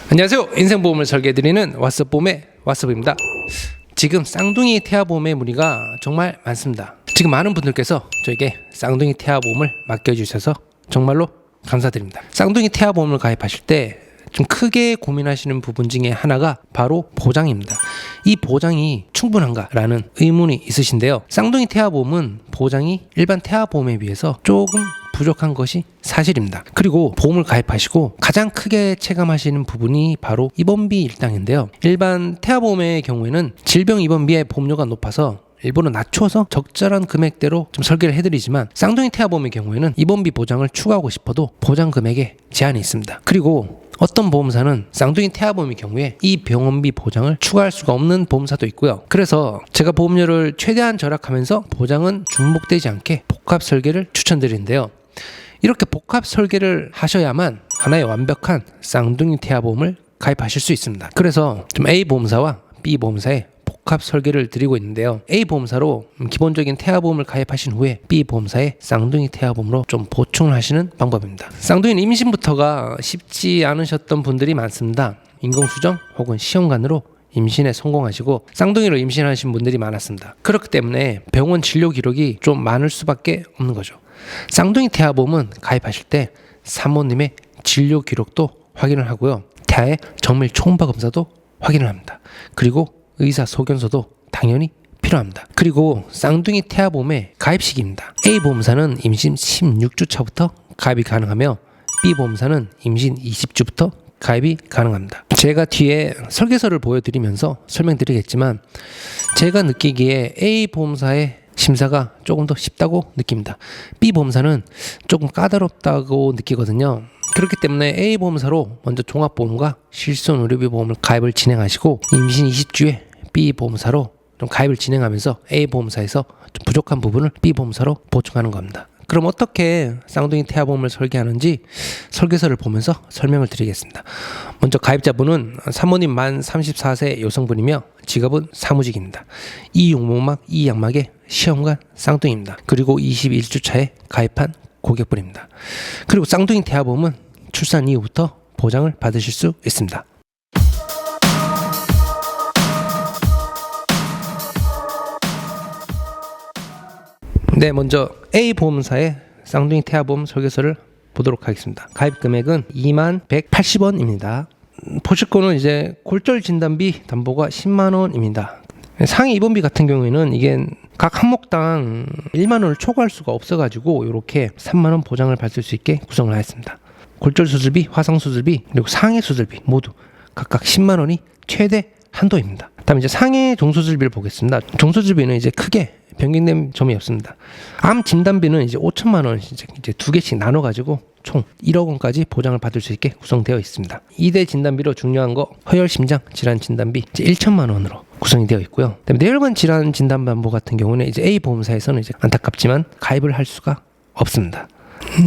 안녕하세요. 인생보험을 설계해드리는 왓썹보험의 왓썹입니다. 지금 쌍둥이 태아보험의 문의가 정말 많습니다. 지금 많은 분들께서 저에게 쌍둥이 태아보험을 맡겨주셔서 정말로 감사드립니다. 쌍둥이 태아보험을 가입하실 때 좀 크게 고민하시는 부분 중에 하나가 바로 보장입니다. 이 보장이 충분한가라는 의문이 있으신데요. 쌍둥이 태아보험은 보장이 일반 태아보험에 비해서 조금 부족한 것이 사실입니다. 그리고 보험을 가입하시고 가장 크게 체감하시는 부분이 바로 입원비 일당인데요. 일반 태아보험의 경우에는 질병 입원비의 보험료가 높아서 일부러 낮춰서 적절한 금액대로 좀 설계를 해드리지만 쌍둥이 태아보험의 경우에는 입원비 보장을 추가하고 싶어도 보장 금액에 제한이 있습니다. 그리고 어떤 보험사는 쌍둥이 태아보험의 경우에 이 병원비 보장을 추가할 수가 없는 보험사도 있고요. 그래서 제가 보험료를 최대한 절약하면서 보장은 중복되지 않게 복합 설계를 추천드리는데요. 이렇게 복합 설계를 하셔야만 하나의 완벽한 쌍둥이 태아보험을 가입하실 수 있습니다. 그래서 좀 A 보험사와 B 보험사의 복합 설계를 드리고 있는데요. A 보험사로 기본적인 태아보험을 가입하신 후에 B 보험사의 쌍둥이 태아보험으로 좀 보충을 하시는 방법입니다. 쌍둥이는 임신부터가 쉽지 않으셨던 분들이 많습니다. 인공수정 혹은 시험관으로 임신에 성공하시고 쌍둥이로 임신하신 분들이 많았습니다. 그렇기 때문에 병원 진료 기록이 좀 많을 수밖에 없는 거죠. 쌍둥이 태아보험은 가입하실 때 산모님의 진료 기록도 확인을 하고요. 태아의 정밀 초음파 검사도 확인을 합니다. 그리고 의사소견서도 당연히 필요합니다. 그리고 쌍둥이 태아보험의 가입 시기입니다. A 보험사는 임신 16주 차부터 가입이 가능하며 B 보험사는 임신 20주부터 가입이 가능합니다. 제가 뒤에 설계서를 보여드리면서 설명드리겠지만 제가 느끼기에 A 보험사의 심사가 조금 더 쉽다고 느낍니다. B 보험사는 조금 까다롭다고 느끼거든요. 그렇기 때문에 A 보험사로 먼저 종합보험과 실손 의료비 보험을 가입을 진행하시고 임신 20주에 B 보험사로 좀 가입을 진행하면서 A 보험사에서 좀 부족한 부분을 B 보험사로 보충하는 겁니다. 그럼 어떻게 쌍둥이 태아보험을 설계하는지 설계서를 보면서 설명을 드리겠습니다. 먼저 가입자분은 사모님 만 34세 여성분이며 직업은 사무직입니다. 이 용목막, 이 양막의 시험관 쌍둥이입니다. 그리고 21주 차에 가입한 고객분입니다. 그리고 쌍둥이 태아보험은 출산 이후부터 보장을 받으실 수 있습니다. 네, 먼저 A 보험사의 쌍둥이 태아보험 설계서를 보도록 하겠습니다. 가입 금액은 21,180원입니다. 보실 거는 이제 골절 진단비 담보가 10만 원입니다. 상해 입원비 같은 경우에는 이게 각 항목당 1만 원을 초과할 수가 없어가지고 이렇게 3만 원 보장을 받을 수 있게 구성을 하였습니다. 골절 수술비, 화상 수술비, 그리고 상해 수술비 모두 각각 10만 원이 최대 한도입니다. 다음 이제 상해 종수술비를 보겠습니다. 종수술비는 이제 크게 변경된 점이 없습니다. 암 진단비는 이제 5천만 원 이제 두 개씩 나눠가지고 총 1억 원까지 보장을 받을 수 있게 구성되어 있습니다. 2대 진단비로 중요한 거 허혈 심장 질환 진단비 이제 1천만 원으로 구성이 되어 있고요. 그다음에 뇌혈관 질환 진단 담보 같은 경우는 이제 A 보험사에서는 이제 안타깝지만 가입을 할 수가 없습니다.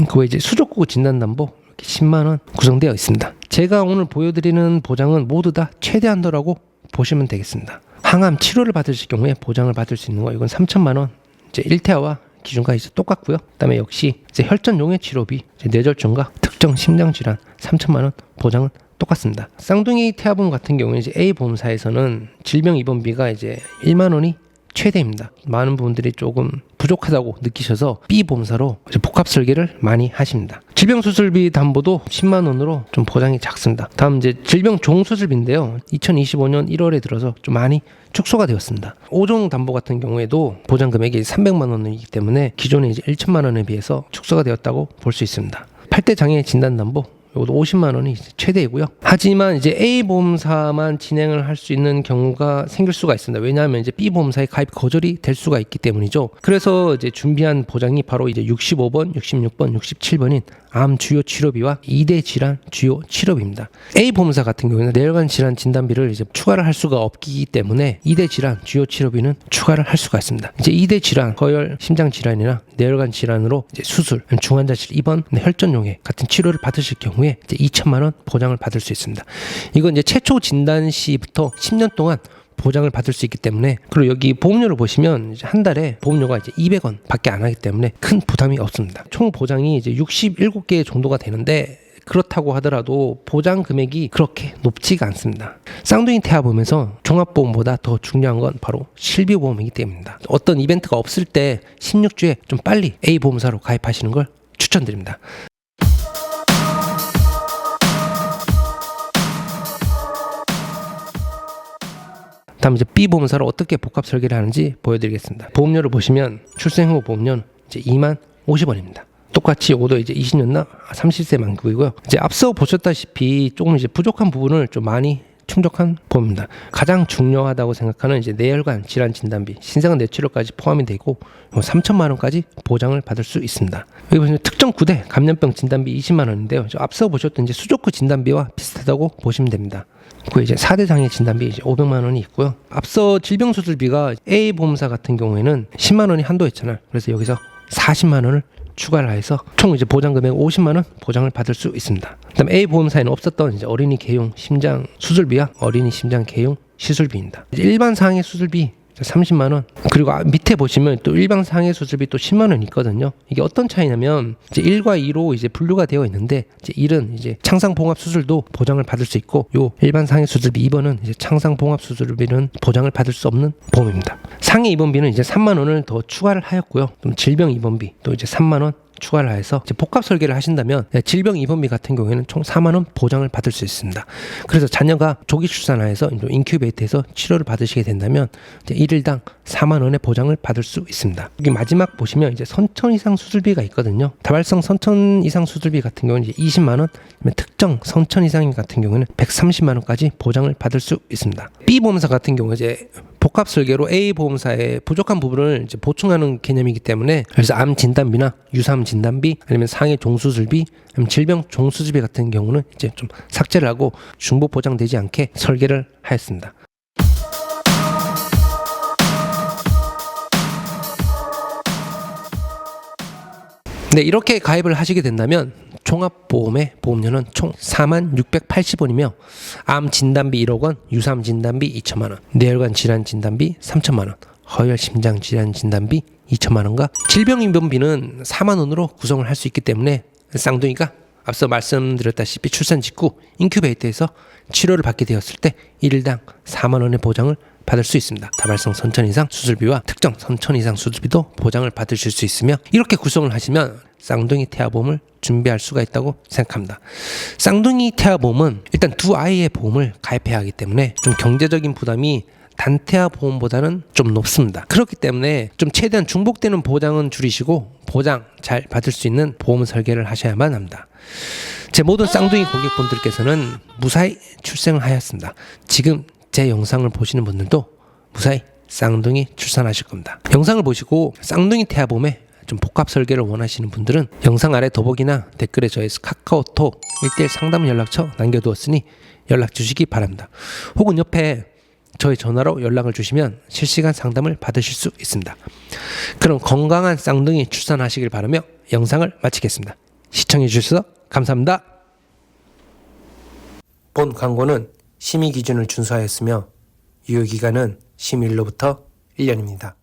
그 외에 이제 수족구 진단 담보 10만 원 구성되어 있습니다. 제가 오늘 보여드리는 보장은 모두 다 최대 한도라고 보시면 되겠습니다. 항암 치료를 받으실 경우에 보장을 받을 수 있는 거 이건 3천만 원 이제 1태아와 기준과 이제 똑같고요. 그다음에 역시 이제 혈전 용해 치료비, 이제 뇌졸중과 특정 심장 질환 3천만 원 보장은 똑같습니다. 쌍둥이 태아보험 같은 경우는 이제 A 보험사에서는 질병 입원비가 이제 1만 원이 최대입니다. 많은 분들이 조금 부족하다고 느끼셔서 B 보험사로 이제 복합 설계를 많이 하십니다. 질병 수술비 담보도 10만 원으로 좀 보장이 작습니다. 다음 이제 질병 종수술비인데요. 2025년 1월에 들어서 좀 많이 축소가 되었습니다. 5종 담보 같은 경우에도 보장 금액이 300만 원이기 때문에 기존에 이제 1천만 원에 비해서 축소가 되었다고 볼 수 있습니다. 8대 장애 진단 담보 이것도 50만 원이 최대이고요. 하지만 이제 A 보험사만 진행을 할 수 있는 경우가 생길 수가 있습니다. 왜냐하면 이제 B 보험사에 가입 거절이 될 수가 있기 때문이죠. 그래서 이제 준비한 보장이 바로 이제 65번, 66번, 67번인 암 주요 치료비와 2대 질환 주요 치료비입니다. A 보험사 같은 경우에는 뇌혈관 질환 진단비를 이제 추가를 할 수가 없기 때문에 2대 질환 주요 치료비는 추가를 할 수가 있습니다. 이제 2대 질환, 허혈 심장 질환이나 뇌혈관 질환으로 이제 수술, 중환자실 입원, 혈전 용해 같은 치료를 받으실 경우에 이제 2천만 원 보장을 받을 수 있습니다. 이건 이제 최초 진단 시부터 10년 동안 보장을 받을 수 있기 때문에, 그리고 여기 보험료를 보시면 이제 한 달에 보험료가 이제 200원 밖에 안 하기 때문에 큰 부담이 없습니다. 총 보장이 이제 67개 정도가 되는데 그렇다고 하더라도 보장 금액이 그렇게 높지가 않습니다. 쌍둥이 태아보험에서 종합보험보다 더 중요한 건 바로 실비보험이기 때문입니다. 어떤 이벤트가 없을 때 16주에 좀 빨리 A보험사로 가입하시는 걸 추천드립니다. 다음 이제 B보험사로 어떻게 복합 설계를 하는지 보여드리겠습니다. 보험료를 보시면 출생 후 보험료는 이제 20,050원입니다. 똑같이 요것도 이제 20년나 30세 만기고요. 이제 앞서 보셨다시피 조금 이제 부족한 부분을 좀 많이 충족한 보험입니다. 가장 중요하다고 생각하는 이제 뇌혈관 질환 진단비, 신생아 뇌치료까지 포함이 되고 3천만 원까지 보장을 받을 수 있습니다. 여기 보시면 특정 구대 감염병 진단비 20만 원인데요. 앞서 보셨던 이제 수족구 진단비와 비슷하다고 보시면 됩니다. 그 이제 4대 장애 진단비 이제 500만 원이 있고요. 앞서 질병 수술비가 A 보험사 같은 경우에는 10만 원이 한도였잖아요. 그래서 여기서 40만 원을 추가를 해서 총 이제 보장 금액 50만 원 보장을 받을 수 있습니다. 그다음 A 보험사에는 없었던 이제 어린이 개용 심장 수술비와 어린이 심장 개용 시술비입니다. 일반 상해 수술비 30만 원. 그리고 밑에 보시면 또 일반 상해 수술비 또 10만 원 있거든요. 이게 어떤 차이냐면 이제 1과 2로 이제 분류가 되어 있는데 이제 1은 이제 창상 봉합 수술도 보장을 받을 수 있고 요 일반 상해 수술비 2번은 이제 창상 봉합 수술비는 보장을 받을 수 없는 보험입니다. 상해 입원비는 이제 3만 원을 더 추가를 하였고요. 또 질병 입원비 또 이제 3만 원 추가를 해서 이제 복합 설계를 하신다면 질병 입원비 같은 경우에는 총 4만 원 보장을 받을 수 있습니다. 그래서 자녀가 조기 출산하여서 인큐베이터에서 치료를 받으시게 된다면 이제 1일당 4만 원의 보장을 받을 수 있습니다. 여기 마지막 보시면 이제 선천 이상 수술비가 있거든요. 다발성 선천 이상 수술비 같은 경우는 이제 20만 원, 특정 선천 이상 같은 경우는 130만 원까지 보장을 받을 수 있습니다. B 보험사 같은 경우 이제 복합 설계로 A 보험사의 부족한 부분을 이제 보충하는 개념이기 때문에 그래서 암 진단비나 유사암 진단비 아니면 상해 종수술비 아니면 질병 종수술비 같은 경우는 이제 좀 삭제를 하고 중복 보장되지 않게 설계를 하였습니다. 네, 이렇게 가입을 하시게 된다면 종합보험의 보험료는 총 4680원이며 암 진단비 1억 원, 유사암 진단비 2천만 원, 뇌혈관 질환 진단비 3천만 원, 허혈 심장 질환 진단비 2천만 원과 질병 입원비는 4만 원으로 구성을 할 수 있기 때문에 쌍둥이가 앞서 말씀드렸다시피 출산 직후 인큐베이터에서 치료를 받게 되었을 때 1일당 4만 원의 보장을 받을 수 있습니다. 다발성 선천 이상 수술비와 특정 선천 이상 수술비도 보장을 받으실 수 있으며 이렇게 구성을 하시면 쌍둥이 태아보험을 준비할 수가 있다고 생각합니다. 쌍둥이 태아보험은 일단 두 아이의 보험을 가입해야 하기 때문에 좀 경제적인 부담이 단태아 보험보다는 좀 높습니다. 그렇기 때문에 좀 최대한 중복되는 보장은 줄이시고 보장 잘 받을 수 있는 보험 설계를 하셔야만 합니다. 제 모든 쌍둥이 고객분들께서는 무사히 출생을 하였습니다. 지금 제 영상을 보시는 분들도 무사히 쌍둥이 출산하실 겁니다. 영상을 보시고 쌍둥이 태아보험에 좀 복합 설계를 원하시는 분들은 영상 아래 더보기나 댓글에 저희 카카오톡 1:1 상담 연락처 남겨두었으니 연락 주시기 바랍니다. 혹은 옆에 저희 전화로 연락을 주시면 실시간 상담을 받으실 수 있습니다. 그럼 건강한 쌍둥이 출산하시길 바라며 영상을 마치겠습니다. 시청해 주셔서 감사합니다. 본 광고는 심의 기준을 준수하였으며 유효기간은 심의일로부터 1년입니다.